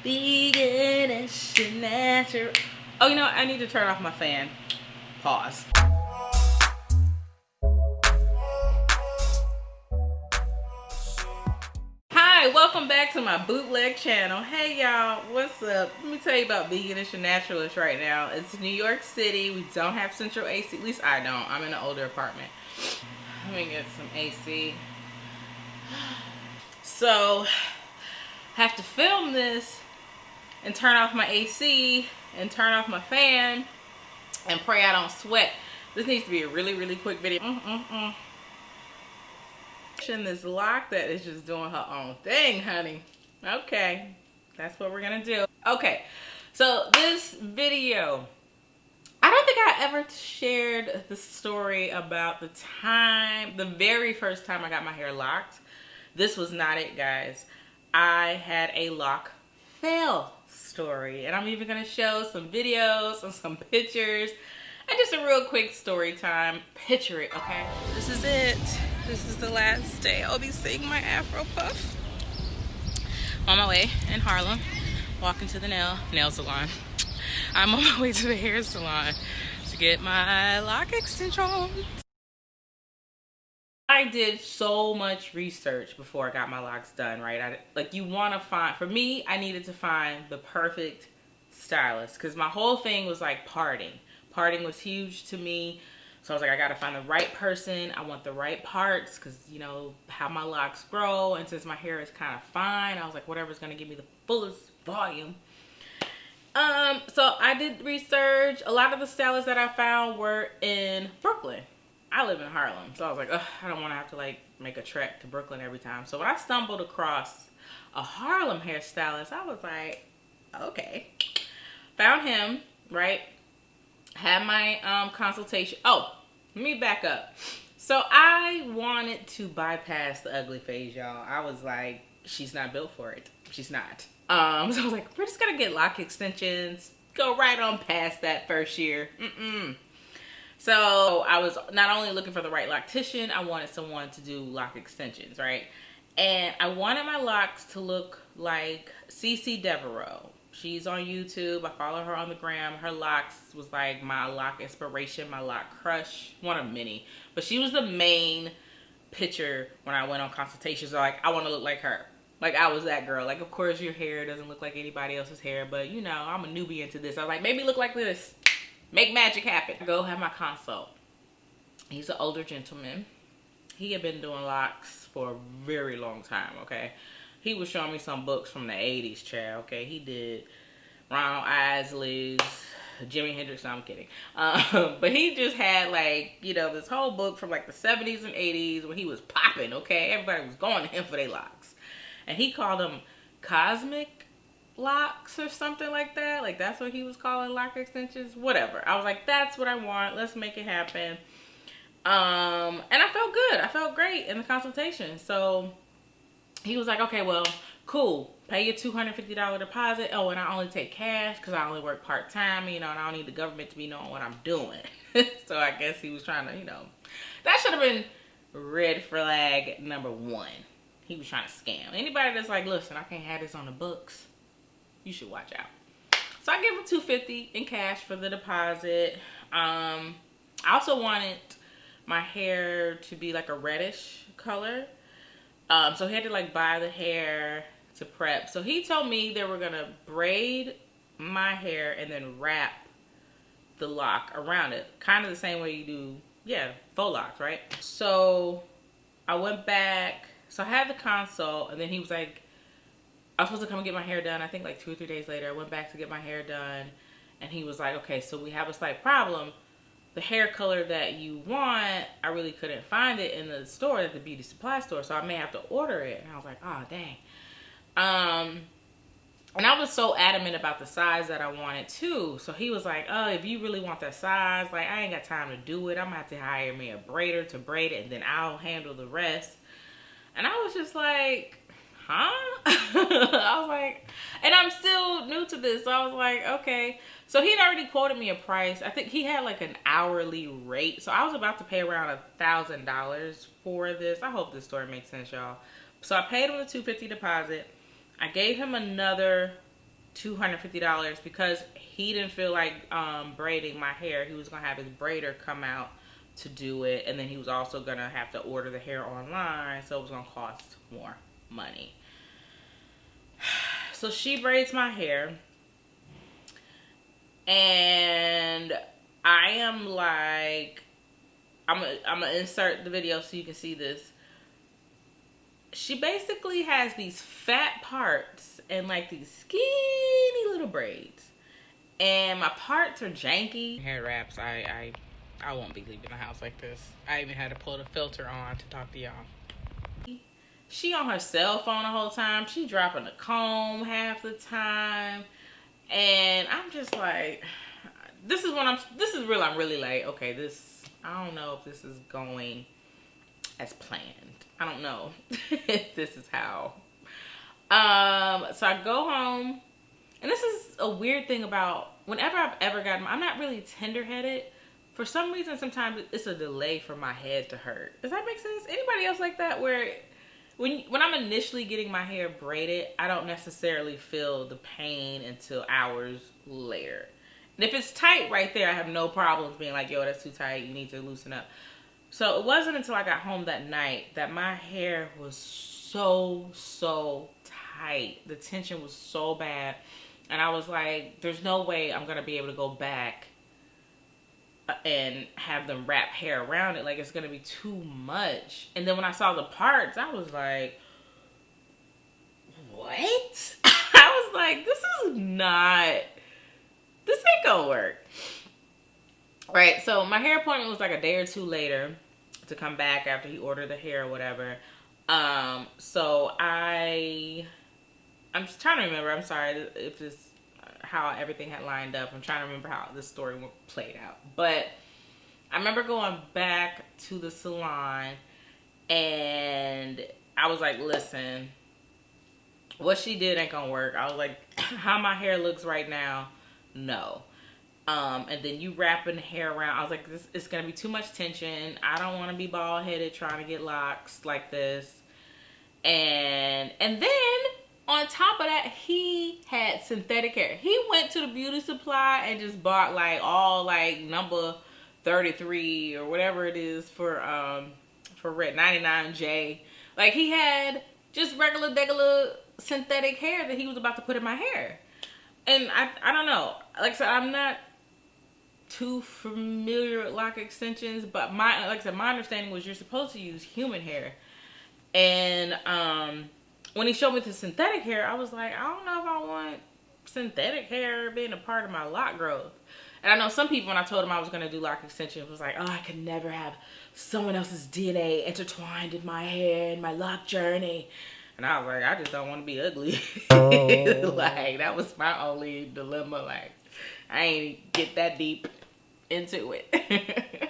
Vegan and natural. Oh, you know, I need to turn off my fan. Pause. Hi, welcome back to my bootleg channel. Hey y'all, what's up? Let me tell you about Veganish and Naturalist right now. It's New York City. We don't have central AC. At least I don't. I'm in an older apartment. Let me get some AC. So, have to film this and turn off my AC and turn off my fan and pray I don't sweat. This needs to be a really quick video. This lock that is just doing her own thing, honey. Okay, that's what we're gonna do. Okay, so this video, I don't think I ever shared the story about the very first time I got my hair locked. This was not it, guys. I had a lock fail story, and I'm even gonna show some videos and some pictures and just a real quick story time. Picture it, okay? This is it. This is the last day I'll be seeing my Afro puff. I'm on my way in Harlem, walking to the nail salon. I'm on my way to the hair salon to get my lock extensions. I did so much research before I got my locks done, right? You want to find, for me, I needed to find the perfect stylist because my whole thing was like parting. Parting was huge to me. So I was like, I got to find the right person. I want the right parts because, you know, how my locks grow. And since my hair is kind of fine, I was like, whatever's going to give me the fullest volume. So I did research. A lot of the stylists that I found were in Brooklyn. I live in Harlem, so I was like, ugh, I don't want to have to like make a trek to Brooklyn every time. So when I stumbled across a Harlem hairstylist, I was like, okay. Found him, right? Had my consultation. Oh, let me back up. So I wanted to bypass the ugly phase, y'all. I was like, she's not built for it. She's not. So I was like, we're just gonna get lock extensions. Go right on past that first year. So I was not only looking for the right loctician, I wanted someone to do lock extensions, right? And I wanted my locks to look like CC Devereaux. She's on YouTube. I follow her on the gram. Her locks was like my lock inspiration, my lock crush, one of many. But she was the main picture when I went on consultations. So like, I want to look like her. Like, I was that girl. Like, of course, your hair doesn't look like anybody else's hair, but you know, I'm a newbie into this. I was like, maybe look like this. Make magic happen. Go have my consult. He's an older gentleman. He had been doing locks for a very long time, okay? He was showing me some books from the 80s, child, okay? He did Ronald Isley's, Jimi Hendrix, no, I'm kidding. But he just had like, you know, this whole book from like the 70s and 80s when he was popping, okay? Everybody was going to him for their locks. And he called them cosmic locks or something like that. Like, that's what he was calling lock extensions. Whatever. I was like, that's what I want. Let's make it happen. And I felt good. I felt great in the consultation. So he was like, okay, well, cool. Pay your $250 deposit. Oh, and I only take cash because I only work part-time, you know, and I don't need the government to be knowing what I'm doing. So I guess he was trying to, you know, that should have been red flag number one. He was trying to scam. Anybody that's like, listen, I can't have this on the books, you should watch out. So I gave him $250 in cash for the deposit. I also wanted my hair to be like a reddish color. So he had to like buy the hair to prep. So he told me they were gonna braid my hair and then wrap the lock around it. Kind of the same way you do, yeah, faux locks, right? So I went back. So I had the consult, and then he was like, I was supposed to come and get my hair done. I think like 2 or 3 days later, I went back to get my hair done. And he was like, okay, so we have a slight problem. The hair color that you want, I really couldn't find it in the store, at the beauty supply store. So I may have to order it. And I was like, oh, dang. And I was so adamant about the size that I wanted too. So he was like, oh, if you really want that size, like, I ain't got time to do it. I'm going to have to hire me a braider to braid it, and then I'll handle the rest. And I was just like, huh? I was like, and I'm still new to this. So I was like, okay. So he'd already quoted me a price. I think he had like an hourly rate. So I was about to pay around $1,000 for this. I hope this story makes sense, y'all. So I paid him the $250 deposit. I gave him another $250 because he didn't feel like braiding my hair. He was gonna have his braider come out to do it, and then he was also gonna have to order the hair online, so it was gonna cost more money. So she braids my hair, and I am like, I'm gonna insert the video so you can see this. She basically has these fat parts and like these skinny little braids, and my parts are janky. Hair wraps, I won't be leaving the house like this. I even had to pull the filter on to talk to y'all. She on her cell phone the whole time. She dropping the comb half the time, and I'm just like, this is real. I'm really like, okay, I don't know if this is going as planned. I don't know if this is how. So I go home, and this is a weird thing about whenever I've ever gotten, I'm not really tender-headed. For some reason, sometimes it's a delay for my head to hurt. Does that make sense? Anybody else like that? Where when I'm initially getting my hair braided, I don't necessarily feel the pain until hours later. And if it's tight right there, I have no problems being like, yo, that's too tight. You need to loosen up. So it wasn't until I got home that night that my hair was so tight. The tension was so bad. And I was like, there's no way I'm going to be able to go back and have them wrap hair around it. Like, it's going to be too much. And then when I saw the parts, I was like, what? I was like, this ain't going to work. Right, so my hair appointment was like a day or two later to come back after he ordered the hair or whatever. So I'm just trying to remember. I'm sorry if this how everything had lined up. I'm trying to remember how this story played out. But I remember going back to the salon, and I was like, listen, what she did ain't gonna work. I was like, how my hair looks right now, no. And then you wrapping the hair around. I was like, it's gonna be too much tension. I don't want to be bald headed trying to get locks like this. And then on top of that, he had synthetic hair. He went to the beauty supply and just bought like all like number 33 or whatever it is for red 99J. Like, he had just regular synthetic hair that he was about to put in my hair. And I don't know. Like I said, I'm not too familiar with lock extensions, but my understanding was you're supposed to use human hair. And when he showed me the synthetic hair, I was like, I don't know if I want synthetic hair being a part of my lock growth. And I know some people, when I told them I was going to do lock extensions, was like, oh, I could never have someone else's DNA intertwined in my hair and my lock journey. And I was like, I just don't want to be ugly. Like, that was my only dilemma. Like, I ain't get that deep into it.